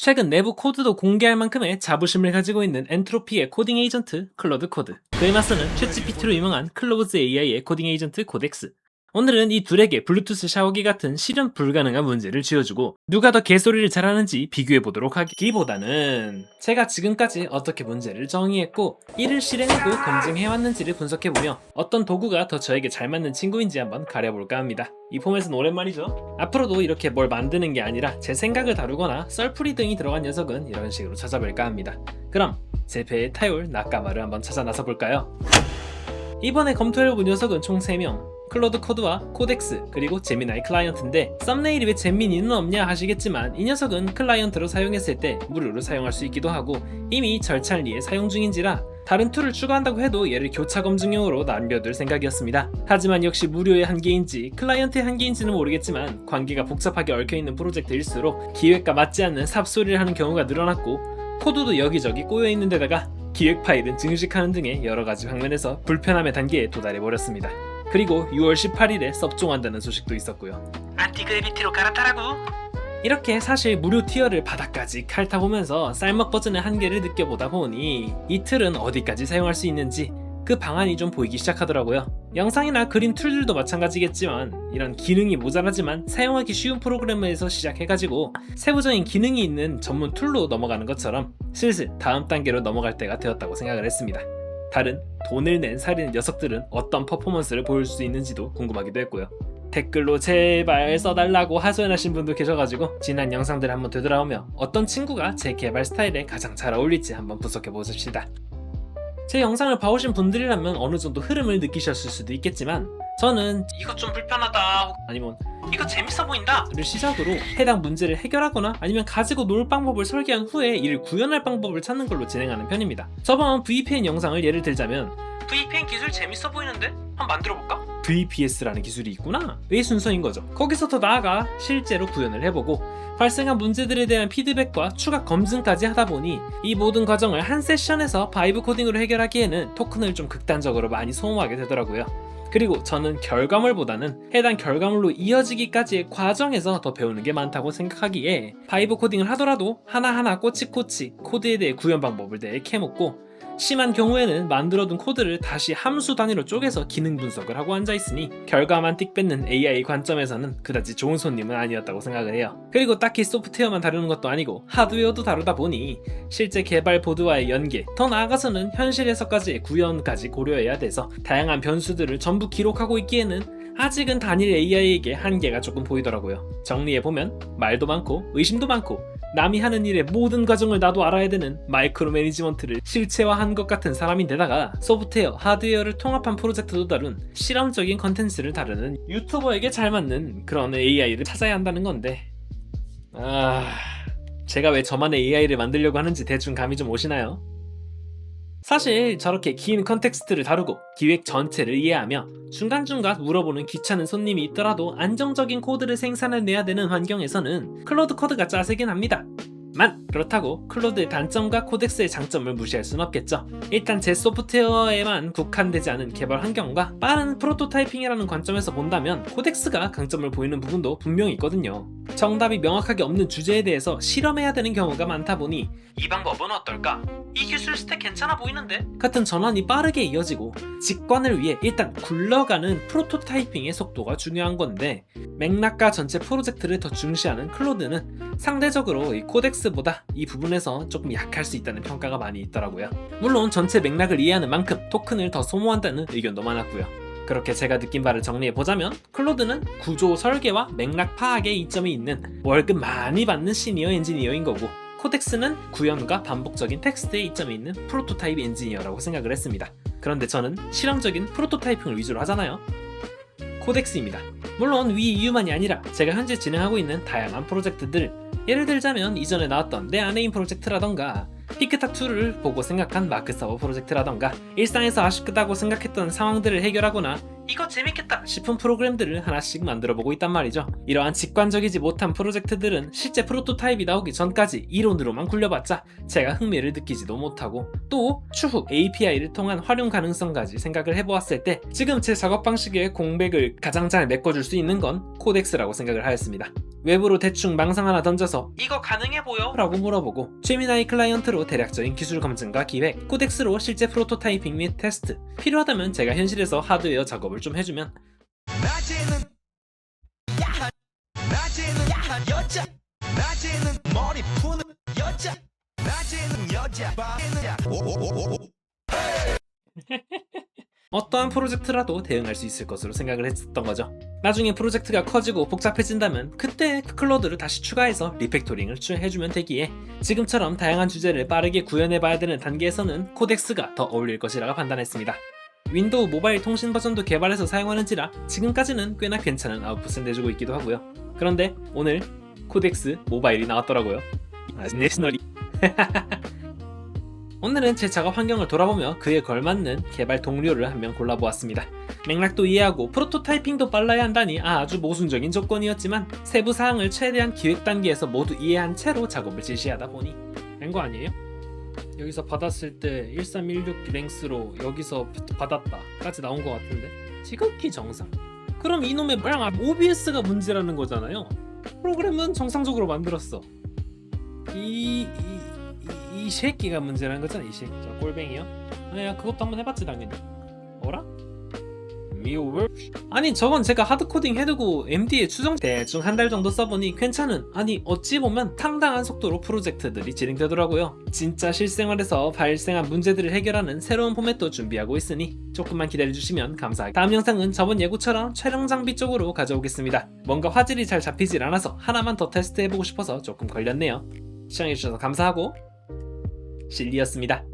최근 내부 코드도 공개할 만큼의 자부심을 가지고 있는 엔트로피의 코딩 에이전트 클로드 코드, 그에 맞서는 챗GPT로 유명한 클로즈 AI의 코딩 에이전트 코덱스. 오늘은 이 둘에게 블루투스 샤워기 같은 실현 불가능한 문제를 쥐어주고 누가 더 개소리를 잘하는지 비교해보도록 하기보다는 제가 지금까지 어떻게 문제를 정의했고 이를 실행하고 검증해왔는지를 분석해보며 어떤 도구가 더 저에게 잘 맞는 친구인지 한번 가려볼까 합니다. 이 포맷은 오랜만이죠? 앞으로도 이렇게 뭘 만드는 게 아니라 제 생각을 다루거나 썰풀이 등이 들어간 녀석은 이런 식으로 찾아볼까 합니다. 그럼 제 배의 타율 나까마를 한번 찾아 나서볼까요? 이번에 검토해볼 녀석은 총 3명, 클로드 코드와 코덱스, 그리고 제미나이 클라이언트인데 썸네일이 왜 제미니는 없냐 하시겠지만 이 녀석은 클라이언트로 사용했을 때 무료로 사용할 수 있기도 하고 이미 절찬리에 사용 중인지라 다른 툴을 추가한다고 해도 얘를 교차 검증용으로 남겨둘 생각이었습니다. 하지만 역시 무료의 한계인지 클라이언트의 한계인지는 모르겠지만 관계가 복잡하게 얽혀있는 프로젝트일수록 기획과 맞지 않는 삽소리를 하는 경우가 늘어났고 코드도 여기저기 꼬여있는 데다가 기획 파일은 증식하는 등의 여러가지 방면에서 불편함의 단계에 도달해버렸습니다. 그리고 6월 18일에 섭종한다는 소식도 있었고요. 안티그래비티로 갈아타라고! 이렇게 사실 무료 티어를 바닥까지 핥아보면서 쌀먹 버전의 한계를 느껴보다 보니 이 틀은 어디까지 사용할 수 있는지 그 방안이 좀 보이기 시작하더라고요. 영상이나 그림 툴들도 마찬가지겠지만 이런 기능이 모자라지만 사용하기 쉬운 프로그램에서 시작해가지고 세부적인 기능이 있는 전문 툴로 넘어가는 것처럼 슬슬 다음 단계로 넘어갈 때가 되었다고 생각을 했습니다. 다른 돈을 낸 살인 녀석들은 어떤 퍼포먼스를 보일 수 있는지도 궁금하기도 했고요. 댓글로 제발 써달라고 하소연하신 분도 계셔가지고 지난 영상들을 한번 되돌아오며 어떤 친구가 제 개발 스타일에 가장 잘 어울릴지 한번 분석해보십시다. 제 영상을 봐오신 분들이라면 어느 정도 흐름을 느끼셨을 수도 있겠지만 저는 이거 좀 불편하다 아니면 이거 재밌어 보인다 를 시작으로 해당 문제를 해결하거나 아니면 가지고 놀 방법을 설계한 후에 이를 구현할 방법을 찾는 걸로 진행하는 편입니다. 저번 VPN 영상을 예를 들자면 VPN 기술 재밌어 보이는데? 한번 만들어볼까? VPS라는 기술이 있구나? 의 순서인 거죠. 거기서 더 나아가 실제로 구현을 해보고 발생한 문제들에 대한 피드백과 추가 검증까지 하다 보니 이 모든 과정을 한 세션에서 바이브 코딩으로 해결하기에는 토큰을 좀 극단적으로 많이 소모하게 되더라고요. 그리고 저는 결과물보다는 해당 결과물로 이어지기까지의 과정에서 더 배우는 게 많다고 생각하기에 바이브 코딩을 하더라도 하나하나 꼬치꼬치 코드에 대해 구현 방법을 대해 캐묻고 심한 경우에는 만들어둔 코드를 다시 함수 단위로 쪼개서 기능 분석을 하고 앉아있으니 결과만 띡 뺏는 AI 관점에서는 그다지 좋은 손님은 아니었다고 생각을 해요. 그리고 딱히 소프트웨어만 다루는 것도 아니고 하드웨어도 다루다 보니 실제 개발 보드와의 연계, 더 나아가서는 현실에서까지의 구현까지 고려해야 돼서 다양한 변수들을 전부 기록하고 있기에는 아직은 단일 AI에게 한계가 조금 보이더라고요. 정리해보면 말도 많고 의심도 많고 남이 하는 일의 모든 과정을 나도 알아야 되는 마이크로 매니지먼트를 실체화한 것 같은 사람인데다가 소프트웨어, 하드웨어를 통합한 프로젝트도 다룬 실험적인 컨텐츠를 다루는 유튜버에게 잘 맞는 그런 AI를 찾아야 한다는 건데 제가 왜 저만의 AI를 만들려고 하는지 대충 감이 좀 오시나요? 사실 저렇게 긴 컨텍스트를 다루고 기획 전체를 이해하며 중간중간 물어보는 귀찮은 손님이 있더라도 안정적인 코드를 생산해내야 되는 환경에서는 클로드 코드가 짜세긴 합니다. 그렇다고 클로드의 단점과 코덱스의 장점을 무시할 순 없겠죠. 일단 제 소프트웨어에만 국한되지 않은 개발 환경과 빠른 프로토타이핑이라는 관점에서 본다면 코덱스가 강점을 보이는 부분도 분명히 있거든요. 정답이 명확하게 없는 주제에 대해서 실험해야 되는 경우가 많다 보니 이 방법은 어떨까? 이 기술 스택 괜찮아 보이는데? 같은 전환이 빠르게 이어지고 직관을 위해 일단 굴러가는 프로토타이핑의 속도가 중요한 건데 맥락과 전체 프로젝트를 더 중시하는 클로드는 상대적으로 이 코덱스보다 이 부분에서 조금 약할 수 있다는 평가가 많이 있더라고요. 물론 전체 맥락을 이해하는 만큼 토큰을 더 소모한다는 의견도 많았고요. 그렇게 제가 느낀 바를 정리해보자면 클로드는 구조 설계와 맥락 파악에 이점이 있는 월급 많이 받는 시니어 엔지니어인 거고 코덱스는 구현과 반복적인 텍스트에 이점이 있는 프로토타입 엔지니어라고 생각을 했습니다. 그런데 저는 실험적인 프로토타이핑을 위주로 하잖아요. 코덱스입니다. 물론 위 이유만이 아니라 제가 현재 진행하고 있는 다양한 프로젝트들, 예를 들자면 이전에 나왔던 내 안에인 프로젝트라던가 피크타2를 보고 생각한 마크서버 프로젝트라던가 일상에서 아쉽다고 생각했던 상황들을 해결하거나 이거 재밌겠다 싶은 프로그램들을 하나씩 만들어보고 있단 말이죠. 이러한 직관적이지 못한 프로젝트들은 실제 프로토타입이 나오기 전까지 이론으로만 굴려봤자 제가 흥미를 느끼지도 못하고 또 추후 API를 통한 활용 가능성까지 생각을 해보았을 때 지금 제 작업 방식의 공백을 가장 잘 메꿔줄 수 있는 건 코덱스라고 생각을 하였습니다. 외부로 대충 망상 하나 던져서 이거 가능해 보여? 라고 물어보고 제미나이 클라이언트로 대략적인 기술 검증과 기획, 코덱스로 실제 프로토타이핑 및 테스트, 필요하다면 제가 현실에서 하드웨어 작업을 좀 해주면 낮에는 야한 여자, 낮에는 머리 푸는 여자, 낮에는 여자, 밤에는 어떠한 프로젝트라도 대응할 수 있을 것으로 생각을 했었던 거죠. 나중에 프로젝트가 커지고 복잡해진다면 그때 클로드를 다시 추가해서 리팩토링을 해주면 되기에 지금처럼 다양한 주제를 빠르게 구현해봐야 되는 단계에서는 코덱스가 더 어울릴 것이라고 판단했습니다. 윈도우 모바일 통신 버전도 개발해서 사용하는지라 지금까지는 꽤나 괜찮은 아웃풋을 내주고 있기도 하고요. 그런데 오늘 코덱스 모바일이 나왔더라고요. 내셔널이 오늘은 제 작업 환경을 돌아보며 그에 걸맞는 개발 동료를 한 명 골라보았습니다. 맥락도 이해하고 프로토타이핑도 빨라야 한다니 아주 모순적인 조건이었지만 세부 사항을 최대한 기획 단계에서 모두 이해한 채로 작업을 실시하다 보니 된 거 아니에요? 여기서 받았을 때 1316 랭스로 여기서 받았다 까지 나온 것 같은데 지극히 정상. 그럼 이놈의 OBS가 문제라는 거잖아요. 프로그램은 정상적으로 만들었어. 이 새끼가 문제라는 거잖아. 이 새끼 저 꼴뱅이요? 아니야 그것도 한번 해봤지 당연히. 어라? 아니 저건 제가 하드코딩 해두고 MD에 추정 대충 한 달 정도 써보니 괜찮은, 아니 어찌 보면 당당한 속도로 프로젝트들이 진행되더라고요. 진짜 실생활에서 발생한 문제들을 해결하는 새로운 포맷도 준비하고 있으니 조금만 기다려주시면 감사하겠습니다. 다음 영상은 저번 예고처럼 촬영 장비 쪽으로 가져오겠습니다. 뭔가 화질이 잘 잡히질 않아서 하나만 더 테스트해보고 싶어서 조금 걸렸네요. 시청해주셔서 감사하고 실리였습니다.